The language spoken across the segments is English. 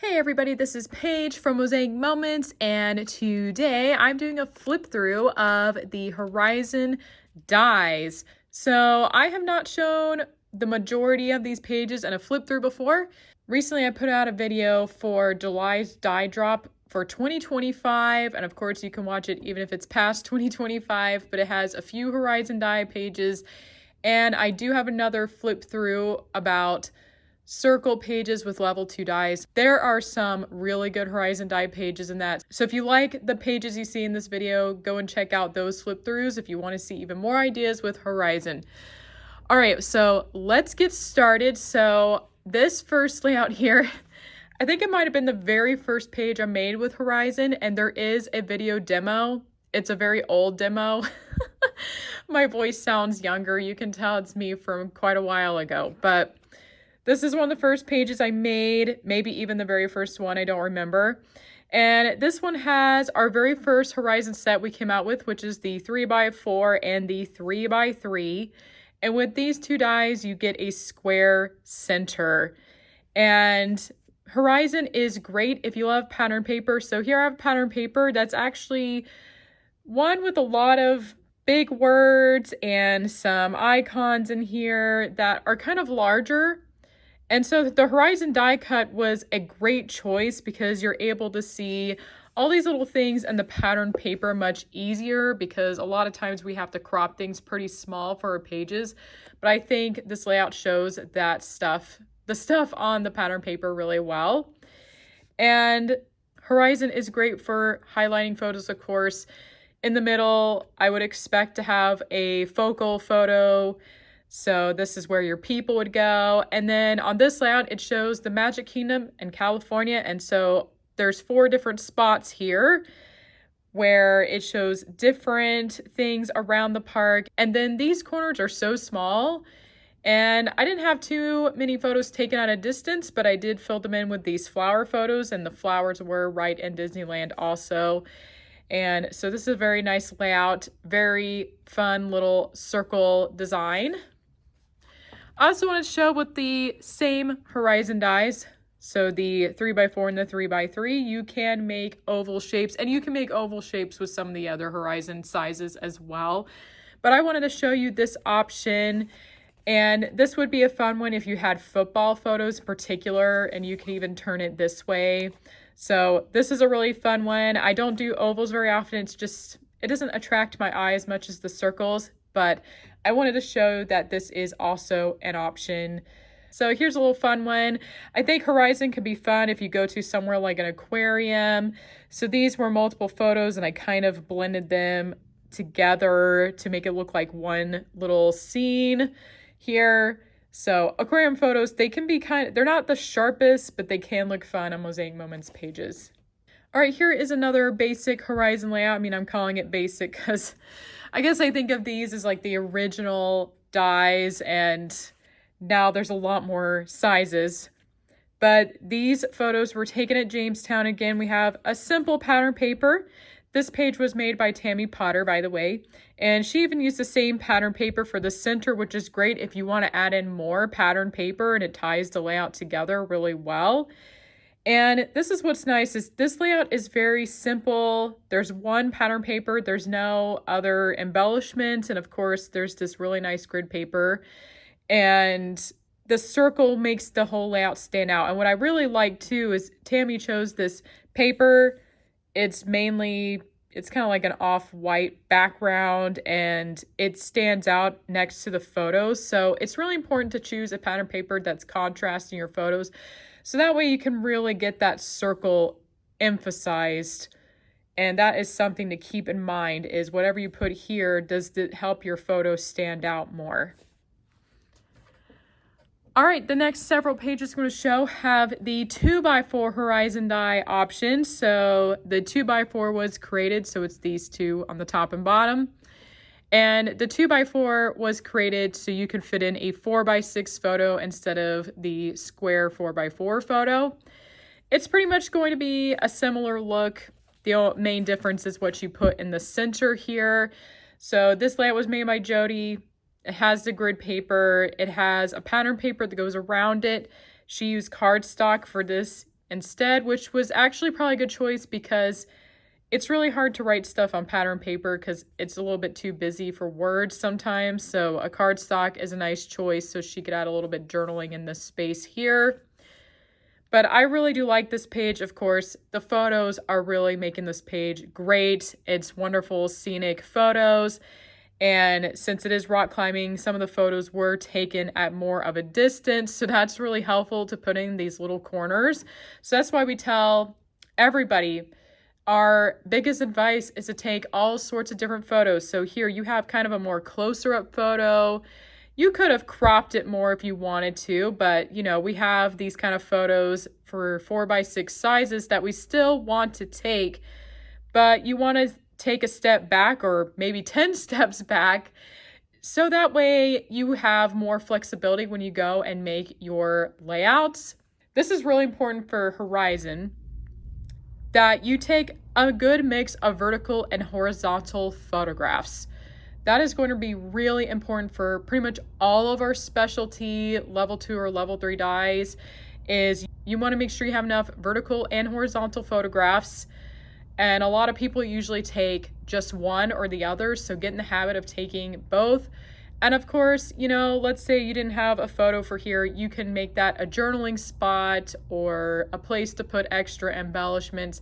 Hey everybody, this is Paige from Mosaic Moments, and today I'm doing a flip through of the Horizon dies. So I have not shown the majority of these pages in a flip through before. Recently I put out a video for July's die drop for 2025, and of course you can watch it even if it's past 2025, but it has a few Horizon die pages, and I do have another flip through about circle pages with level 2 dies. There are some really good Horizon die pages in that. So if you like the pages you see in this video, go and check out those flip throughs if you want to see even more ideas with Horizon. All right, so let's get started. So this first layout here, I think it might have been the very first page I made with Horizon, and there is a video demo. It's a very old demo. My voice sounds younger. You can tell it's me from quite a while ago, but this is one of the first pages I made, maybe even the very first one, I don't remember. And this one has our very first Horizon set we came out with, which is the 3x4 and the 3x3. And with these two dies, you get a square center. And Horizon is great if you love pattern paper. So here I have pattern paper that's actually one with a lot of big words and some icons in here that are kind of larger. And so the Horizon die cut was a great choice because you're able to see all these little things in the pattern paper much easier, because a lot of times we have to crop things pretty small for our pages. But I think this layout shows that the stuff on the pattern paper really well. And Horizon is great for highlighting photos, of course. In the middle, I would expect to have a focal photo. So this is where your people would go. And then on this layout, it shows the Magic Kingdom in California. And so there's 4 different spots here where it shows different things around the park. And then these corners are so small, and I didn't have too many photos taken at a distance, but I did fill them in with these flower photos, and the flowers were right in Disneyland also. And so this is a very nice layout, very fun little circle design. I also want to show with the same Horizon dies, so the 3x4 and the 3x3, you can make oval shapes, and you can make oval shapes with some of the other Horizon sizes as well. But I wanted to show you this option, and this would be a fun one if you had football photos in particular, and you can even turn it this way. So this is a really fun one. I don't do ovals very often. It doesn't attract my eye as much as the circles, but I wanted to show that this is also an option. So here's a little fun one. I think Horizon could be fun if you go to somewhere like an aquarium. So these were multiple photos, and I kind of blended them together to make it look like one little scene here. So aquarium photos, they can be they're not the sharpest, but they can look fun on Mosaic Moments pages. All right, here is another basic Horizon layout. I mean, I'm calling it basic because I guess I think of these as like the original dies, and now there's a lot more sizes. But these photos were taken at Jamestown. Again, we have a simple pattern paper. This page was made by Tammy Potter, by the way, and she even used the same pattern paper for the center, which is great if you want to add in more pattern paper, and it ties the layout together really well. And this is what's nice, is this layout is very simple. There's one pattern paper, there's no other embellishment, and of course there's this really nice grid paper, and the circle makes the whole layout stand out. And what I really like too is Tammy chose this paper. It's kind of like an off-white background, and it stands out next to the photos. So it's really important to choose a pattern paper that's contrasting your photos, so that way you can really get that circle emphasized. And that is something to keep in mind, is whatever you put here, does it help your photo stand out more? All right, the next several pages I'm going to show have the 2x4 Horizon die option. So the 2x4 was created, so it's these two on the top and bottom. And the 2x4 was created so you could fit in a 4x6 photo instead of the square 4x4 photo. It's pretty much going to be a similar look. The main difference is what you put in the center here. So this layout was made by Jody. It has the grid paper. It has a pattern paper that goes around it. She used cardstock for this instead, which was actually probably a good choice because it's really hard to write stuff on pattern paper because it's a little bit too busy for words sometimes. So a cardstock is a nice choice so she could add a little bit journaling in this space here. But I really do like this page. Of course, the photos are really making this page great. It's wonderful scenic photos. And since it is rock climbing, some of the photos were taken at more of a distance. So that's really helpful to put in these little corners. So that's why we tell everybody our biggest advice is to take all sorts of different photos. So here you have kind of a more closer up photo. You could have cropped it more if you wanted to, but you know, we have these kind of photos for 4x6 sizes that we still want to take, but you want to take a step back or maybe 10 steps back. So that way you have more flexibility when you go and make your layouts. This is really important for Horizon, that you take a good mix of vertical and horizontal photographs. That is going to be really important for pretty much all of our specialty level 2 or level 3 dies. Is you want to make sure you have enough vertical and horizontal photographs. And a lot of people usually take just one or the other, so get in the habit of taking both. And of course, you know, let's say you didn't have a photo for here, you can make that a journaling spot or a place to put extra embellishments.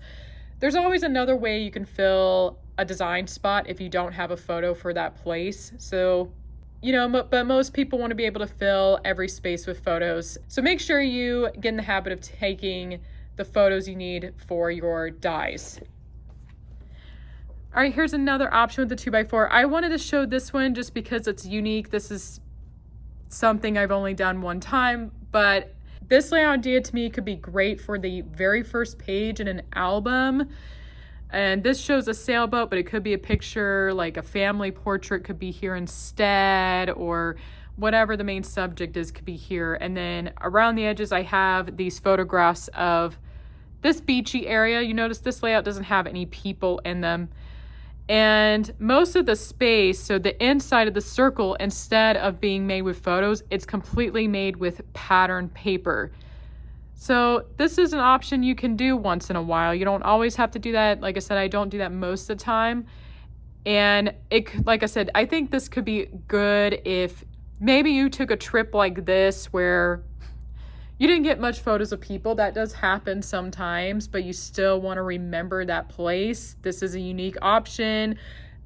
There's always another way you can fill a design spot if you don't have a photo for that place. So, you know, but most people want to be able to fill every space with photos. So make sure you get in the habit of taking the photos you need for your dies. All right, here's another option with the 2x4. I wanted to show this one just because it's unique. This is something I've only done one time, but this layout idea to me could be great for the very first page in an album. And this shows a sailboat, but it could be a picture, like a family portrait could be here instead, or whatever the main subject is could be here. And then around the edges, I have these photographs of this beachy area. You notice this layout doesn't have any people in them. And most of the space, so the inside of the circle, instead of being made with photos, it's completely made with pattern paper. So this is an option you can do once in a while. You don't always have to do that. Like I said, I don't do that most of the time. And like I said, I think this could be good if maybe you took a trip like this where you didn't get much photos of people. That does happen sometimes, but you still want to remember that place. This is a unique option.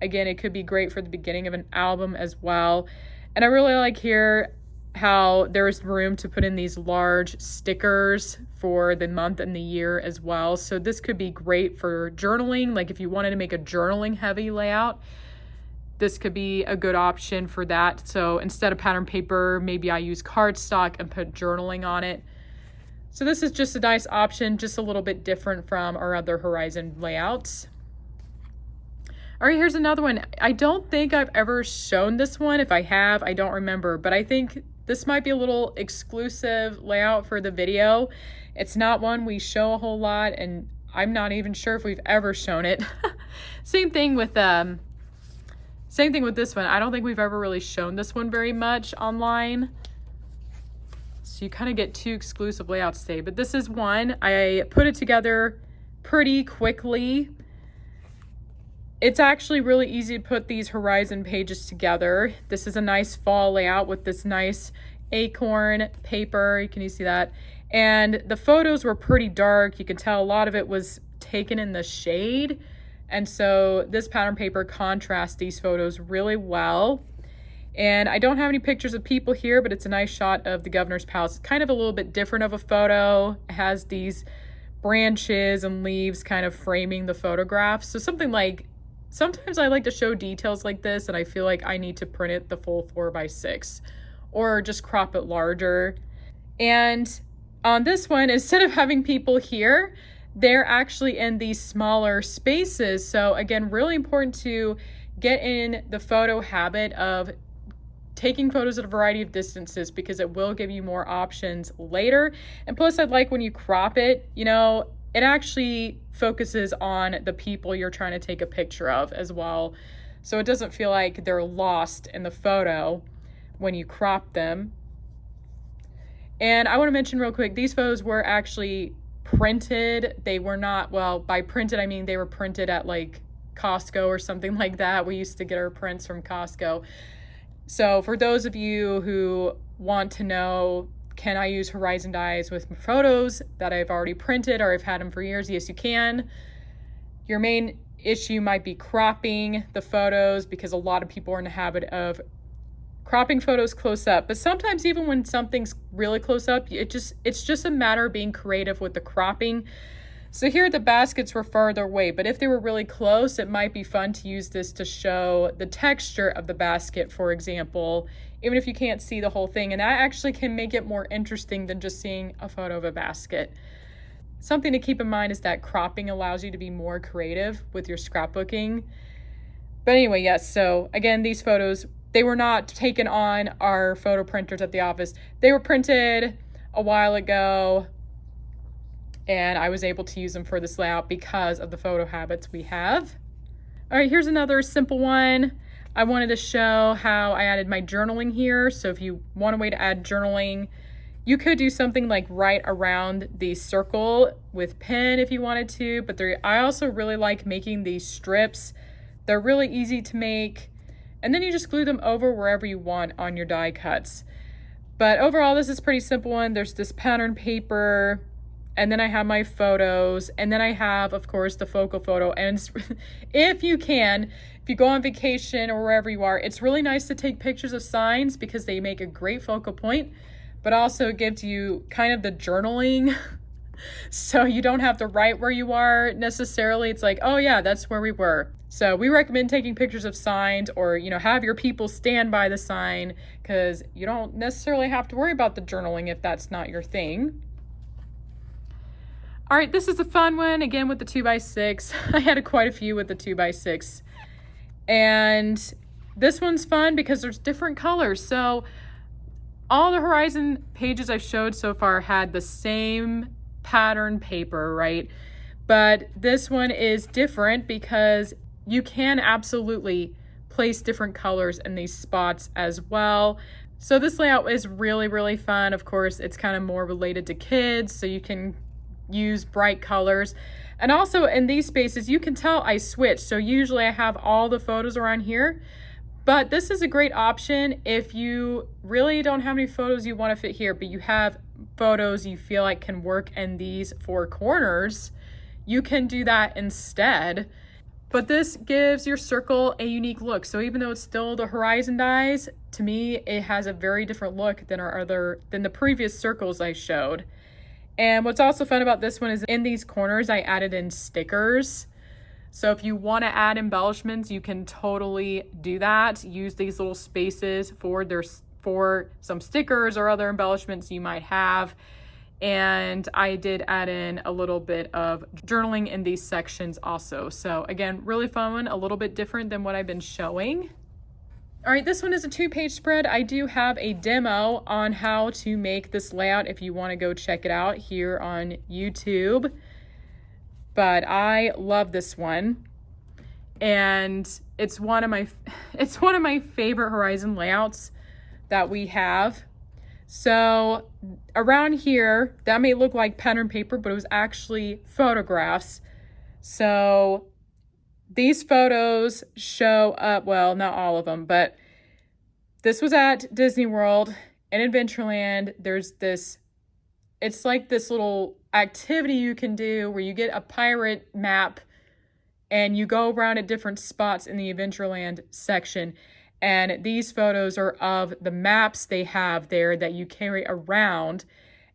Again, it could be great for the beginning of an album as well. And I really like here how there's room to put in these large stickers for the month and the year as well. So this could be great for journaling. Like if you wanted to make a journaling heavy layout, this could be a good option for that. So instead of pattern paper, maybe I use cardstock and put journaling on it. So this is just a nice option, just a little bit different from our other Horizon layouts. All right, here's another one. I don't think I've ever shown this one. If I have, I don't remember, but I think this might be a little exclusive layout for the video. It's not one we show a whole lot, and I'm not even sure if we've ever shown it. Same thing with this one. I don't think we've ever really shown this one very much online. So you kind of get two exclusive layouts today, but this is one. I put it together pretty quickly. It's actually really easy to put these Horizon pages together. This is a nice fall layout with this nice acorn paper. Can you see that? And the photos were pretty dark. You can tell a lot of it was taken in the shade. And so this pattern paper contrasts these photos really well. And I don't have any pictures of people here, but it's a nice shot of the governor's palace. It's kind of a little bit different of a photo. It has these branches and leaves kind of framing the photographs. So sometimes I like to show details like this, and I feel like I need to print it the full 4x6 or just crop it larger. And on this one, instead of having people here, they're actually in these smaller spaces. So again, really important to get in the photo habit of taking photos at a variety of distances because it will give you more options later. And plus, I'd like when you crop it, you know, it actually focuses on the people you're trying to take a picture of as well. So it doesn't feel like they're lost in the photo when you crop them. And I want to mention real quick, these photos were actually printed. They were not, well, by printed, I mean they were printed at like Costco or something like that. We used to get our prints from Costco. So for those of you who want to know, can I use Horizon dies with photos that I've already printed or I've had them for years? Yes, you can. Your main issue might be cropping the photos, because a lot of people are in the habit of cropping photos close up. But sometimes even when something's really close up, it's just a matter of being creative with the cropping. So here the baskets were farther away, but if they were really close, it might be fun to use this to show the texture of the basket, for example, even if you can't see the whole thing. And that actually can make it more interesting than just seeing a photo of a basket. Something to keep in mind is that cropping allows you to be more creative with your scrapbooking. But anyway, yes, so again, these photos, they were not taken on our photo printers at the office. They were printed a while ago, and I was able to use them for this layout because of the photo habits we have. All right, here's another simple one. I wanted to show how I added my journaling here. So if you want a way to add journaling, you could do something like right around the circle with pen if you wanted to, but I also really like making these strips. They're really easy to make, and then you just glue them over wherever you want on your die cuts. But overall, this is a pretty simple one. There's this pattern paper, and then I have my photos, and then I have, of course, the focal photo. And if you go on vacation or wherever you are, it's really nice to take pictures of signs because they make a great focal point, but also it gives you kind of the journaling. So you don't have to write where you are necessarily. It's like, oh yeah, that's where we were. So we recommend taking pictures of signs, or, have your people stand by the sign, because you don't necessarily have to worry about the journaling if that's not your thing. All right, this is a fun one, again, with the 2x6. I had quite a few with the 2x6. And this one's fun because there's different colors. So all the Horizon pages I've showed so far had the same pattern paper, right? But this one is different because you can absolutely place different colors in these spots as well. So this layout is really, really fun. Of course, it's kind of more related to kids, so you can use bright colors. And also in these spaces, you can tell I switched. So usually I have all the photos around here, but this is a great option if you really don't have any photos you want to fit here, but you have photos you feel like can work in these four corners. You can do that instead. But this gives your circle a unique look. So even though it's still the Horizon dies, to me, it has a very different look than the previous circles I showed. And what's also fun about this one is in these corners, I added in stickers. So if you want to add embellishments, you can totally do that. Use these little spaces for some stickers or other embellishments you might have. And I did add in a little bit of journaling in these sections also. So again, really fun one, a little bit different than what I've been showing. All right, this one is a 2-page spread. I do have a demo on how to make this layout if you want to go check it out here on YouTube. But I love this one. And it's one of my favorite Horizon layouts that we have. So around here, that may look like pattern paper, but it was actually photographs. So these photos show up, well, not all of them, but this was at Disney World and Adventureland. There's this, it's like this little activity you can do where you get a pirate map and you go around at different spots in the Adventureland section. And these photos are of the maps they have there that you carry around.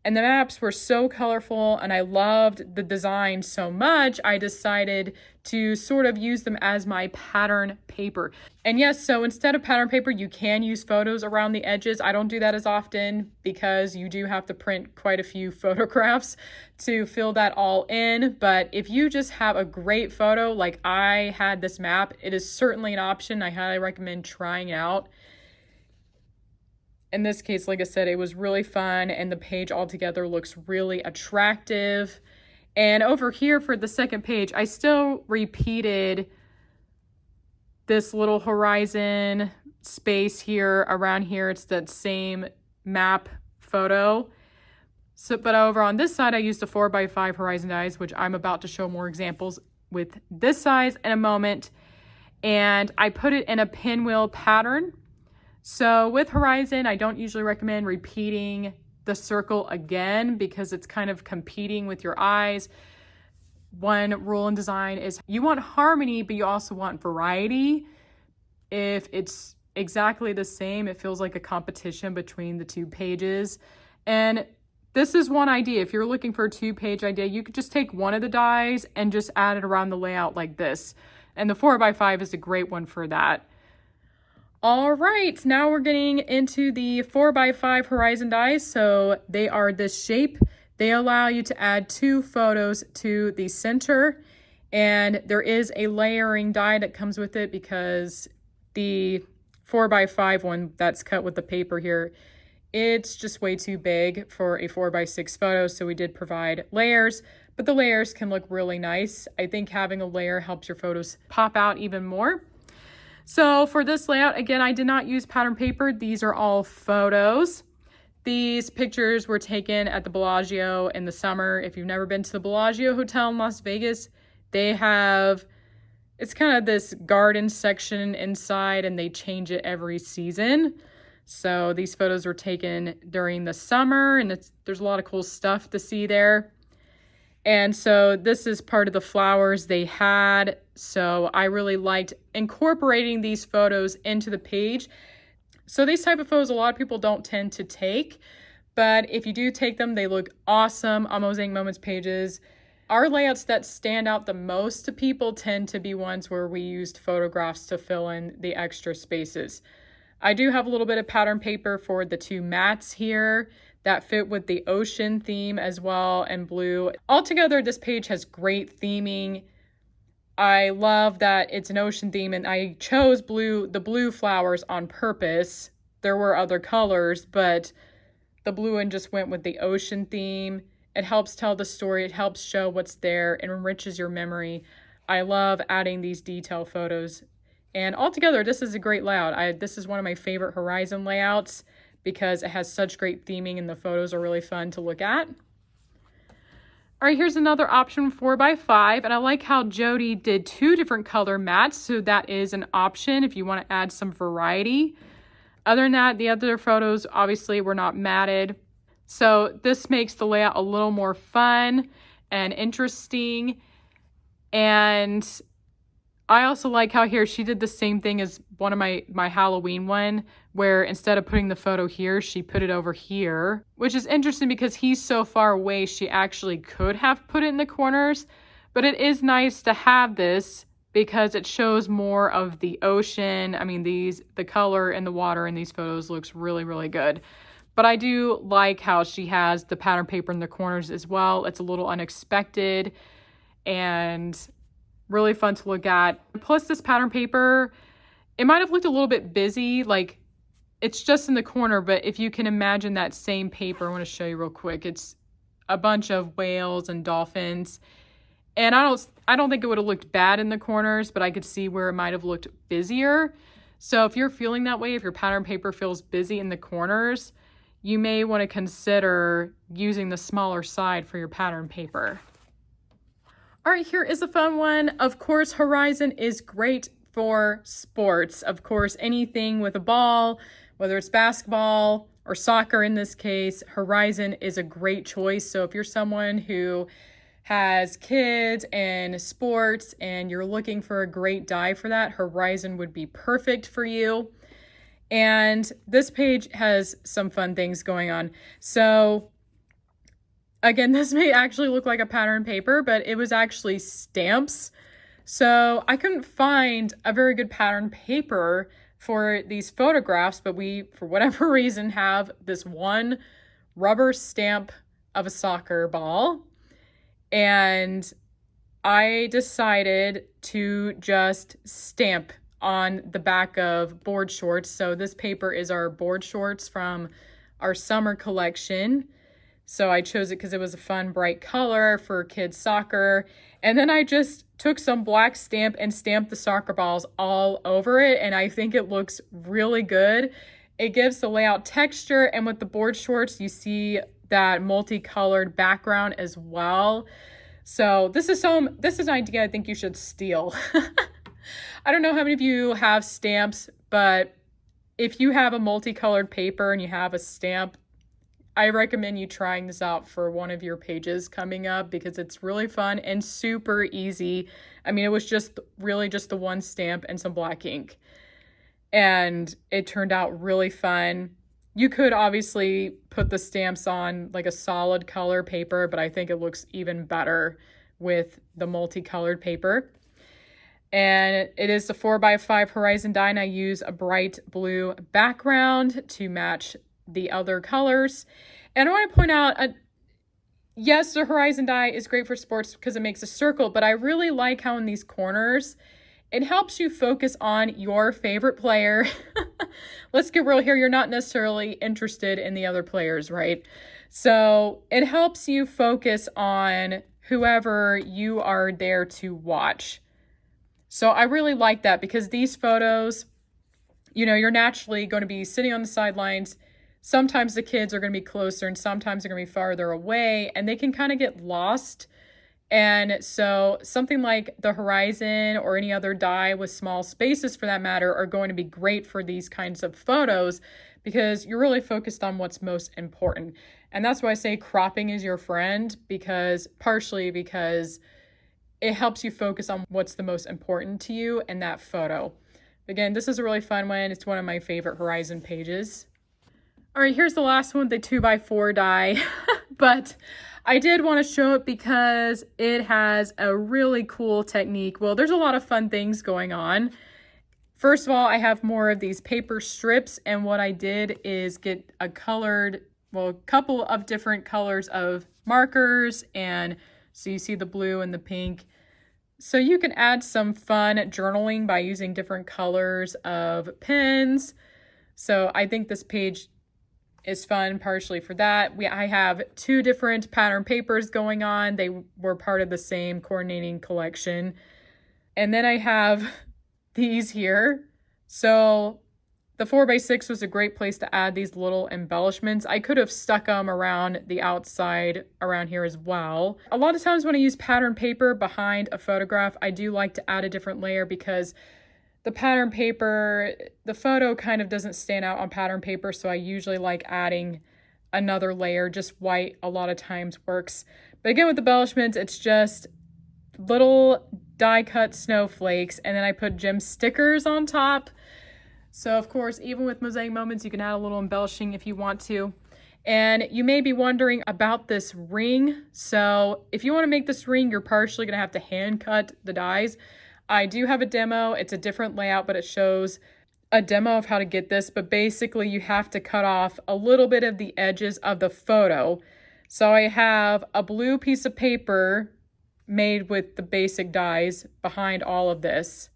And the maps were so colorful and I loved the design so much, I decided to sort of use them as my pattern paper. And yes, so instead of pattern paper, you can use photos around the edges. I don't do that as often because you do have to print quite a few photographs to fill that all in. But if you just have a great photo, like I had this map, it is certainly an option. I highly recommend trying it out. In this case, like I said, it was really fun and the page altogether looks really attractive. And over here for the second page, I still repeated this little Horizon space here around here. It's that same map photo, So, but over on this side, I used the 4x5 Horizon dies, which I'm about to show more examples with this size in a moment. And I put it in a pinwheel pattern. So with Horizon, I don't usually recommend repeating the circle again because it's kind of competing with your eyes. One rule in design is you want harmony, but you also want variety. If it's exactly the same, it feels like a competition between the two pages. And this is one idea. If you're looking for a 2-page idea, you could just take one of the dies and just add it around the layout like this. And the 4x5 is a great one for that. All right, now we're getting into the 4x5 Horizon dies. So they are this shape. They allow you to add 2 photos to the center. And there is a layering die that comes with it because the 4x5 one that's cut with the paper here, it's just way too big for a 4x6 photo. So we did provide layers, but the layers can look really nice. I think having a layer helps your photos pop out even more. So for this layout, again, I did not use pattern paper. These are all photos. These pictures were taken at the Bellagio in the summer. If you've never been to the Bellagio Hotel in Las Vegas, they have, it's kind of this garden section inside and they change it every season. So these photos were taken during the summer and there's a lot of cool stuff to see there. And so this is part of the flowers they had. So I really liked incorporating these photos into the page. So these type of photos, a lot of people don't tend to take, but if you do take them, they look awesome on Mosaic Moments pages. Our layouts that stand out the most to people tend to be ones where we used photographs to fill in the extra spaces. I do have a little bit of pattern paper for the 2 mats here that fit with the ocean theme as well and blue. Altogether, this page has great theming. I love that it's an ocean theme and I chose the blue flowers on purpose. There were other colors, but the blue one just went with the ocean theme. It helps tell the story. It helps show what's there. It enriches your memory. I love adding these detail photos. And altogether, this is a great layout. This is one of my favorite Horizon layouts because it has such great theming and the photos are really fun to look at. All right, here's another option, 4x5. And I like how Jody did 2 different color mats. So that is an option if you want to add some variety. Other than that, the other photos obviously were not matted. So this makes the layout a little more fun and interesting. And I also like how here she did the same thing as one of my Halloween one, where instead of putting the photo here, she put it over here, which is interesting because he's so far away, she actually could have put it in the corners, but it is nice to have this because it shows more of the ocean. I mean, the color and the water in these photos looks really, really good. But I do like how she has the pattern paper in the corners as well. It's a little unexpected and really fun to look at. Plus this pattern paper, it might have looked a little bit busy, like it's just in the corner, but if you can imagine that same paper, I want to show you real quick. It's a bunch of whales and dolphins. And I don't think it would have looked bad in the corners, but I could see where it might have looked busier. So if you're feeling that way, if your pattern paper feels busy in the corners, you may want to consider using the smaller side for your pattern paper. All right, here is a fun one. Of course, Horizon is great for sports. Of course, anything with a ball, whether it's basketball or soccer in this case, Horizon is a great choice. So if you're someone who has kids and sports and you're looking for a great die for that, Horizon would be perfect for you. And this page has some fun things going on. So again, this may actually look like a pattern paper, but it was actually stamps. So I couldn't find a very good pattern paper for these photographs, but we, for whatever reason, have this one rubber stamp of a soccer ball. And I decided to just stamp on the back of board shorts. So this paper is our board shorts from our summer collection. So I chose it because it was a fun, bright color for kids soccer. And then I just took some black stamp and stamped the soccer balls all over it. And I think it looks really good. It gives the layout texture. And with the board shorts, you see that multicolored background as well. So this is an idea I think you should steal. I don't know how many of you have stamps, but if you have a multicolored paper and you have a stamp, I recommend you trying this out for one of your pages coming up because it's really fun and super easy. I mean, it was just really just the one stamp and some black ink, and it turned out really fun. You could obviously put the stamps on like a solid color paper, but I think it looks even better with the multicolored paper. And it is the 4x5 Horizon die, and I use a bright blue background to match the other colors. And I want to point out, yes, the Horizon die is great for sports because it makes a circle, but I really like how in these corners, it helps you focus on your favorite player. Let's get real here. You're not necessarily interested in the other players, right? So it helps you focus on whoever you are there to watch. So I really like that because these photos, you know, you're naturally going to be sitting on the sidelines. Sometimes the kids are going to be closer and sometimes they're going to be farther away, and they can kind of get lost. And so something like the Horizon or any other die with small spaces for that matter are going to be great for these kinds of photos because you're really focused on what's most important. And that's why I say cropping is your friend, because partially because it helps you focus on what's the most important to you in that photo. Again, this is a really fun one. It's one of my favorite Horizon pages. All right, here's the last one, the 2x4 die. But I did want to show it because it has a really cool technique. Well, there's a lot of fun things going on. First of all, I have more of these paper strips, and what I did is get a couple of different colors of markers, and so you see the blue and the pink. So you can add some fun journaling by using different colors of pens. So I think this page is fun partially for that. I have 2 different pattern papers going on. They were part of the same coordinating collection. And then I have these here. So the 4x6 was a great place to add these little embellishments. I could have stuck them around the outside around here as well. A lot of times when I use pattern paper behind a photograph, I do like to add a different layer because the pattern paper, the photo kind of doesn't stand out on pattern paper, so I usually like adding another layer. Just white a lot of times works. But again, with embellishments, it's just little die cut snowflakes, and then I put gem stickers on top. So of course, even with Mosaic Moments, you can add a little embellishing if you want to. And you may be wondering about this ring. So if you want to make this ring, you're partially going to have to hand cut the dies. I do have a demo. It's a different layout, but it shows a demo of how to get this. But basically, you have to cut off a little bit of the edges of the photo. So I have a blue piece of paper made with the basic dies behind all of this.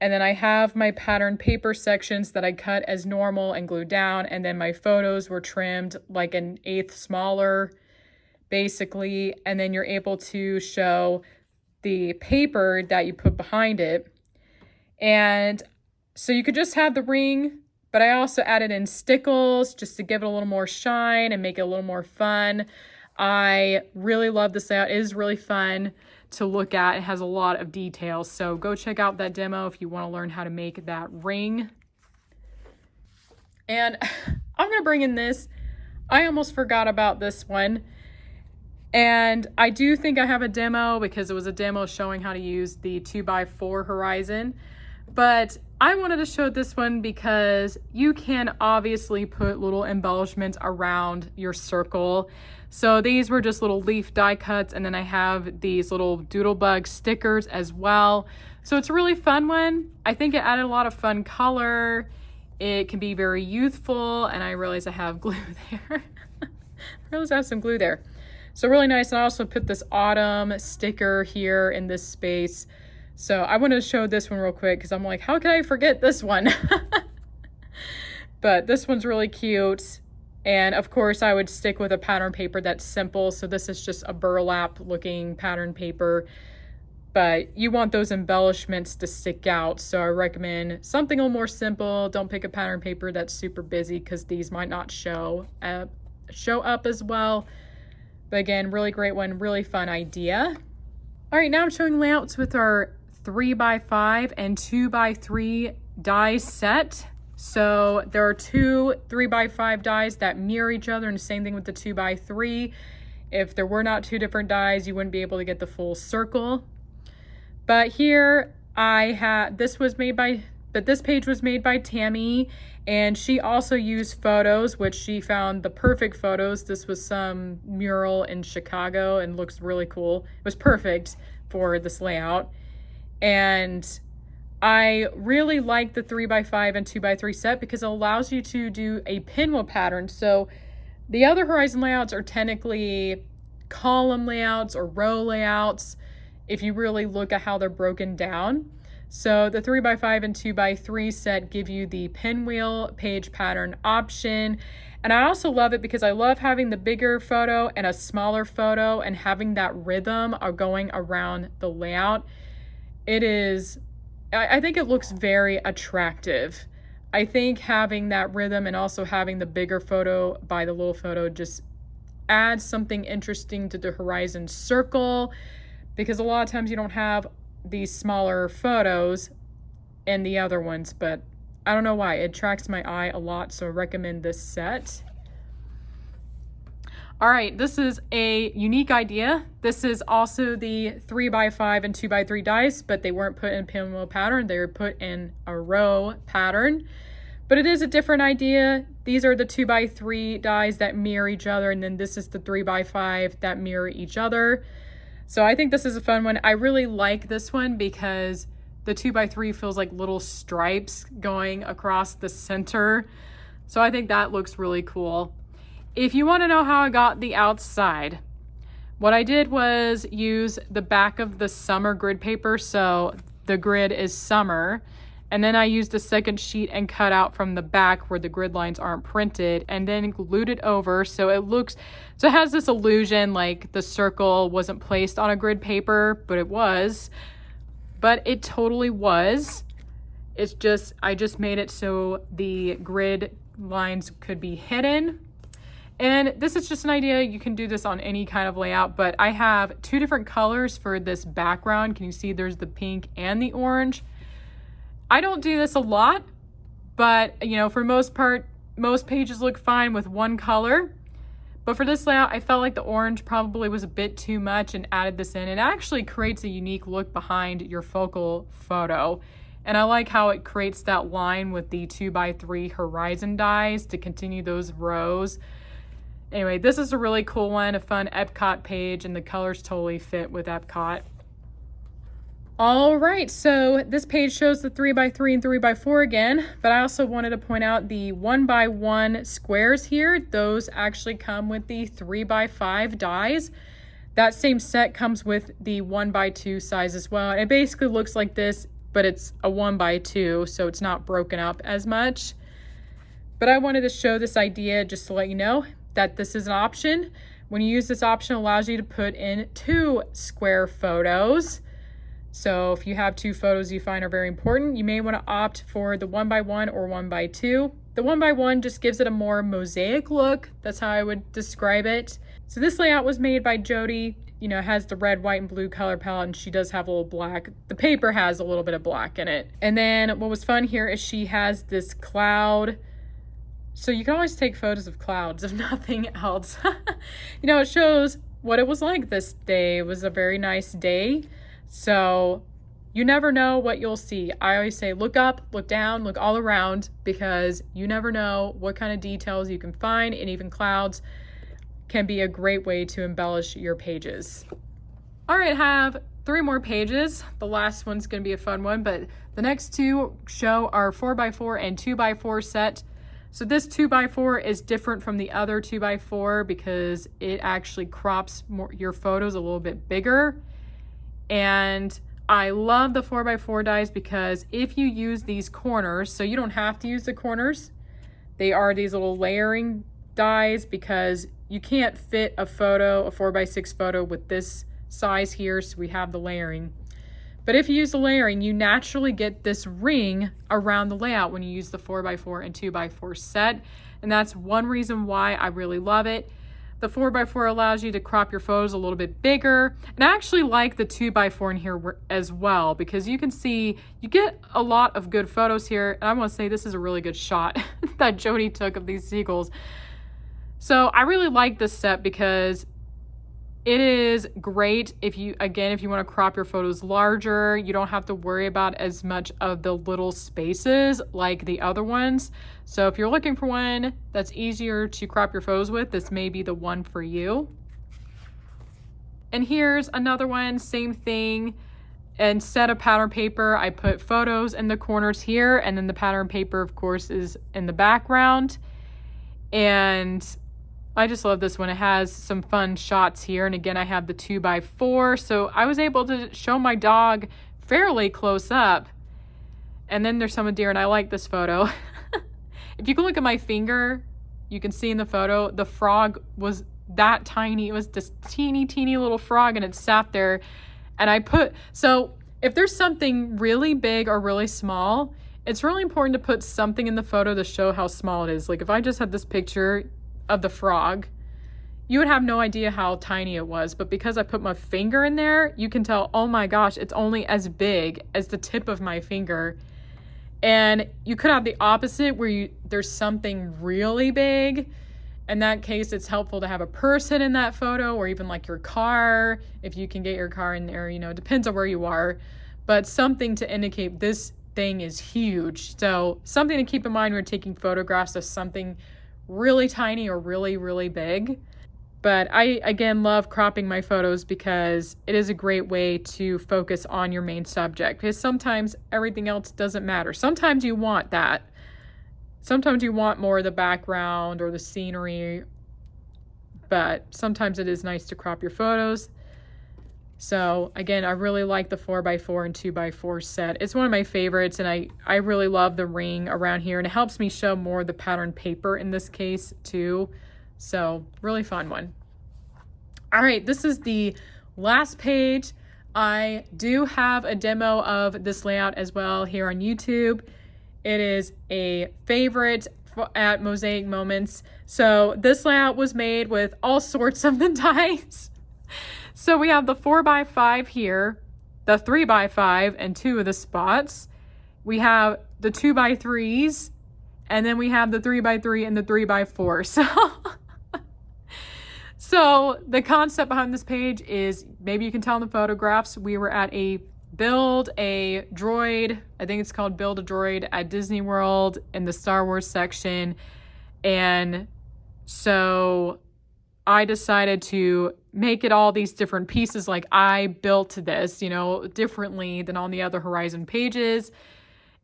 And then I have my pattern paper sections that I cut as normal and glued down. And then my photos were trimmed like an 1/8 smaller, basically. And then you're able to show the paper that you put behind it. And so you could just have the ring, but I also added in stickles just to give it a little more shine and make it a little more fun. I really love this layout. It is really fun to look at. It has a lot of details. So go check out that demo if you want to learn how to make that ring. And I'm going to bring in this. I almost forgot about this one. And I do think I have a demo because it was a demo showing how to use the 2x4 Horizon. But I wanted to show this one because you can obviously put little embellishments around your circle. So these were just little leaf die cuts, and then I have these little doodlebug stickers as well. So it's a really fun one. I think it added a lot of fun color. It can be very youthful, and I realize I have glue there. I realize I have some glue there. So really nice. And I also put this autumn sticker here in this space. So I wanted to show this one real quick because I'm like, how could I forget this one? But this one's really cute. And of course I would stick with a pattern paper that's simple. So this is just a burlap looking pattern paper, but you want those embellishments to stick out. So I recommend something a little more simple. Don't pick a pattern paper that's super busy because these might not show show up as well. But again, really great one, really fun idea. All right, now I'm showing layouts with our 3x5 and 2x3 die set. So there are two 3x5 dies that mirror each other, and the same thing with the 2x3. If there were not two different dies, you wouldn't be able to get the full circle. But here this page was made by Tammy, and she also used photos, which she found the perfect photos. This was some mural in Chicago and looks really cool. It was perfect for this layout. And I really like the 3x5 and 2x3 set because it allows you to do a pinwheel pattern. So the other Horizon layouts are technically column layouts or row layouts if you really look at how they're broken down. So the 3x5 and 2x3 set give you the pinwheel page pattern option. And I also love it because I love having the bigger photo and a smaller photo and having that rhythm of going around the layout. I think it looks very attractive. I think having that rhythm and also having the bigger photo by the little photo just adds something interesting to the Horizon circle, because a lot of times you don't have these smaller photos and the other ones, but I don't know why. It attracts my eye a lot, so I recommend this set. All right, this is a unique idea. This is also the 3x5 and 2x3 dies, but they weren't put in pinwheel pattern. They were put in a row pattern. But it is a different idea. These are the 2x3 dies that mirror each other, and then this is the 3x5 that mirror each other. So I think this is a fun one. I really like this one because the 2x3 feels like little stripes going across the center. So I think that looks really cool. If you want to know how I got the outside, what I did was use the back of the summer grid paper. So the grid is summer. And then I used a second sheet and cut out from the back where the grid lines aren't printed, and then glued it over so it has this illusion like the circle wasn't placed on a grid paper, but it was. But it totally was. I just made it so the grid lines could be hidden. And this is just an idea. You can do this on any kind of layout, but I have two different colors for this background. Can you see there's the pink and the orange? I don't do this a lot, but for the most part, most pages look fine with one color. But for this layout, I felt like the orange probably was a bit too much and added this in. It actually creates a unique look behind your focal photo. And I like how it creates that line with the 2x3 Horizon dies to continue those rows. Anyway, this is a really cool one, a fun Epcot page, and the colors totally fit with Epcot. All right, so this page shows the 3x3 and 3x4 again, but I also wanted to point out the 1x1 squares here. Those actually come with the 3x5 dies. That same set comes with the 1x2 size as well. And it basically looks like this, but it's a 1x2, so it's not broken up as much. But I wanted to show this idea just to let you know that this is an option. When you use this option, it allows you to put in 2 square photos. So if you have 2 photos you find are very important, you may want to opt for the 1x1 or 1x2. The 1x1 just gives it a more mosaic look. That's how I would describe it. So this layout was made by Jody. It has the red, white, and blue color palette, and she does have a little black. The paper has a little bit of black in it. And then what was fun here is she has this cloud. So you can always take photos of clouds, if nothing else. It shows what it was like this day. It was a very nice day. So you never know what you'll see. I always say look up, look down, look all around, because you never know what kind of details you can find, and even clouds can be a great way to embellish your pages. All right, I have 3 more pages. The last one's going to be a fun one, but the next 2 show our 4x4 and 2x4 set. So this 2x4 is different from the other 2x4 because it actually crops your photos a little bit bigger. And I love the 4x4 dies because if you use these corners, so you don't have to use the corners, they are these little layering dies because you can't fit a 4x6 photo with this size here, so we have the layering. But if you use the layering, you naturally get this ring around the layout when you use the 4x4 and 2x4 set. and that's one reason why I really love it. The 4x4 allows you to crop your photos a little bit bigger, and I actually like the 2x4 in here as well, because you can see you get a lot of good photos here. And I want to say this is a really good shot that Jody took of these seagulls. So I really like this set because it is great if you want to crop your photos larger. You don't have to worry about as much of the little spaces like the other ones. So if you're looking for one that's easier to crop your photos with, this may be the one for you. And here's another one, same thing. Instead of pattern paper, I put photos in the corners here, and then the pattern paper, of course, is in the background. And I just love this one. It has some fun shots here. And again, I have the 2x4. So I was able to show my dog fairly close up. And then there's some deer, and I like this photo. If you can look at my finger, you can see in the photo, the frog was that tiny. It was this teeny little frog, and it sat there. And so if there's something really big or really small, it's really important to put something in the photo to show how small it is. Like if I just had this picture of the frog, you would have no idea how tiny it was, but because I put my finger in there, you can tell, oh my gosh, it's only as big as the tip of my finger. And you could have the opposite where there's something really big. In that case, it's helpful to have a person in that photo, or even like your car, if you can get your car in there, it depends on where you are, but something to indicate this thing is huge. So something to keep in mind when you're taking photographs of something really tiny or really big. But I again love cropping my photos because it is a great way to focus on your main subject, because sometimes everything else doesn't matter. Sometimes you want that. Sometimes you want more of the background or the scenery, but sometimes it is nice to crop your photos. So again, I really like the 4x4 and 2x4 set. It's one of my favorites, and I really love the ring around here, and it helps me show more of the pattern paper in this case too. So really fun one. All right, this is the last page. I do have a demo of this layout as well here on YouTube. It is a favorite at Mosaic Moments. So this layout was made with all sorts of the dies. So we have the 4x5 here, the 3x5 and 2 of the spots. We have the 2x3s, and then we have the 3x3 and the 3x4. So the concept behind this page is, maybe you can tell in the photographs, we were at a Build a Droid, I think it's called Build a Droid at Disney World in the Star Wars section. And so I decided to make it all these different pieces. Like I built this, differently than on the other Horizon pages.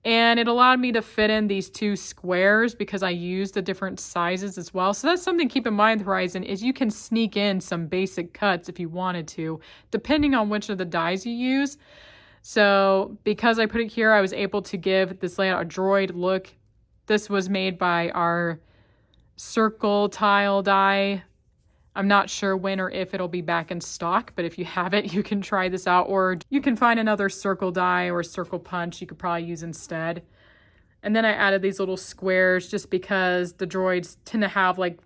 And it allowed me to fit in these 2 squares because I used the different sizes as well. So that's something to keep in mind with Horizon, is you can sneak in some basic cuts if you wanted to, depending on which of the dies you use. So because I put it here, I was able to give this layout a droid look. This was made by our circle tile die. I'm not sure when or if it'll be back in stock, but if you have it, you can try this out, or you can find another circle die or circle punch you could probably use instead. And then I added these little squares just because the droids tend to have like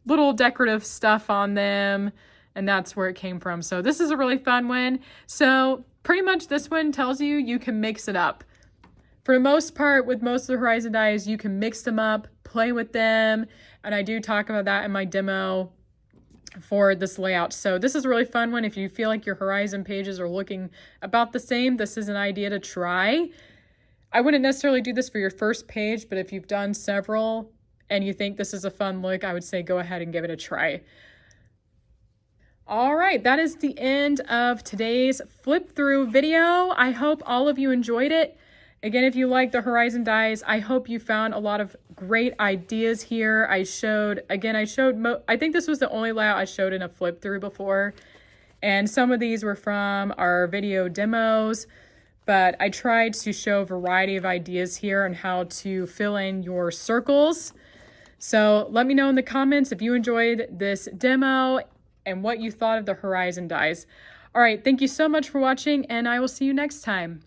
little decorative stuff on them, and that's where it came from. So this is a really fun one. So pretty much this one tells you can mix it up. For the most part, with most of the Horizon dies, you can mix them up, play with them, and I do talk about that in my demo for this layout. So this is a really fun one. If you feel like your Horizon pages are looking about the same, this is an idea to try. I wouldn't necessarily do this for your first page, but if you've done several and you think this is a fun look, I would say go ahead and give it a try. All right, that is the end of today's flip through video. I hope all of you enjoyed it. Again, if you like the Horizon dies, I hope you found a lot of great ideas here. I think this was the only layout I showed in a flip through before. And some of these were from our video demos, but I tried to show a variety of ideas here on how to fill in your circles. So let me know in the comments if you enjoyed this demo and what you thought of the Horizon dies. All right, thank you so much for watching, and I will see you next time.